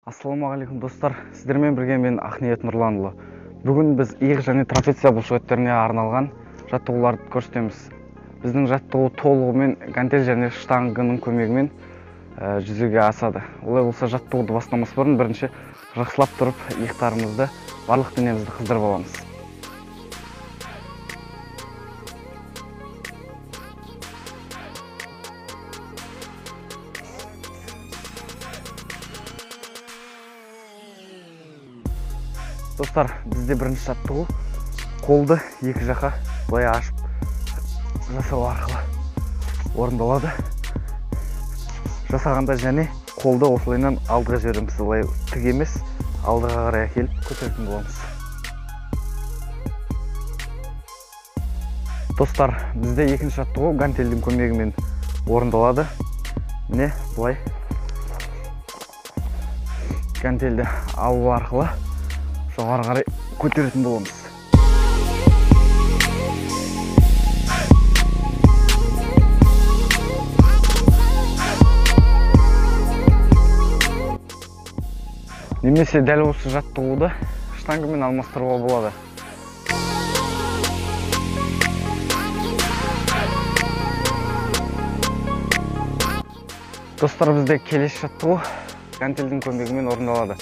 Ассалаумағалейкум достар, сіздермен бірге мен Ақниет Нұрланұлы. Бүгін біз иық және трапеция бұлшықеттеріне арналған жаттығуларды көрсетеміз. Біздің жаттығу толығымен гантель және штангының көмегімен жүзеге асады. Олай болса жаттығуды бастамас бұрын бірінші жақсылап тұрып иықтарымызды, барлық денемізді қыздырып аламыз. Достар, бізде бірінші жаттығу қолды екі жаққа былай ашып жасау арқылы орындалады. Жасағанда және қолды осылайынан алдыға жібереміз. Олай тік емес, алдыға қарай әкеліп көтеретін боламыз. Достар, бізде екінші жаттығу гантельдің көмегімен орындалады. Міне былай гантельді алу арқылы жоғары қарай көтеретін боламыз. Немесе дәл осы жаттығуды штангымен алмастыруға болады. Достар, бізде келесі жаттығу гантельдің көмегімен орындалады.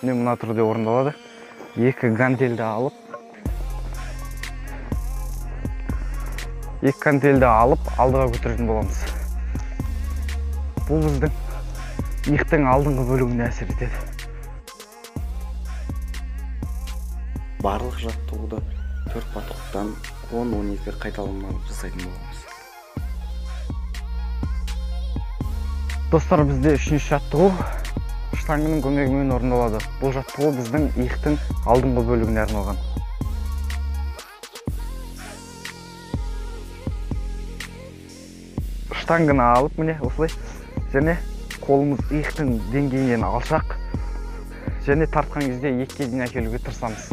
Міне мына түрде орындалады. Екі гантельді алып алдыға көтеретін боламыз. Бұл біздің иықтың алдыңғы бөлігіне әсер етеді. Барлық жаттығуды 4 потоктан 10-12 қайталама жасайтын боламыз. Достар, бізде үшінші жаттығу штангының көмегімен орындалады. Бұл жаттығу біздің иықтың алдыңғы бөлігіне арналған. Штангыны алып, міне осылай, және қолымыз иықтың деңгейінен алшақ, және тартқан кезде екіге дейін әкелуге тырысамыз.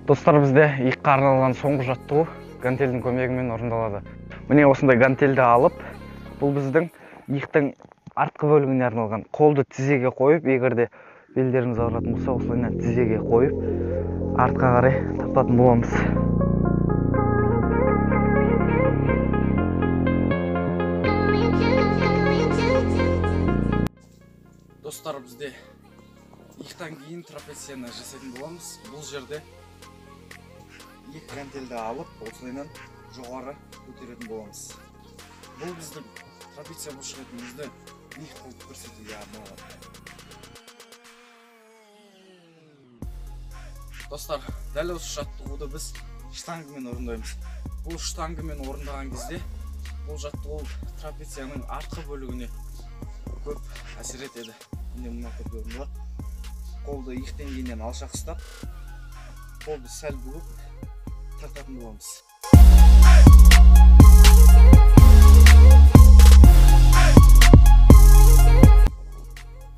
Достар, бізде иыққа арналған соңғы жаттығу гантельдің көмегімен орындалады. Міне осындай гантельді алып, бұл біздің иықтың артқы бөлігіне арналған. Қолды тізеге қойып, егерде белдеріңіз ауыратын болса, осылайынан тізеге қойып, артқа қарай тартатын боламыз. Достар, бізде иықтан кейін трапецияны жасайтын боламыз. Бұл жерде екі гантельді алып, осылайынан жоғары көтеретін боламыз. Бұл біздің трапеция бұлшықетімізді биік қылып көрсетуге арналған. Достар, дәл осы жаттығуды біз штангымен орындаймыз. Бұл штангымен орындаған кезде бұл жаттығу трапецияның артқы бөлігіне көп әсер етеді. Міне мына түрде орындалады. Қолды иық деңгейінен алшақ ұстап, қолды сәл бүгіп тартатын боламыз.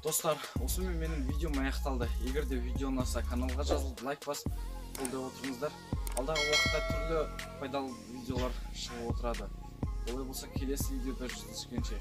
Достар, осымен менің видеом аяқталды. Егер де видео ұнаса, каналға жазылып, лайк басып, қолдап отырыңыздар. Алдағы уақытта түрлі пайдалы видеолар шығып отырады. Олай болса, келесі видеода жүздескенше.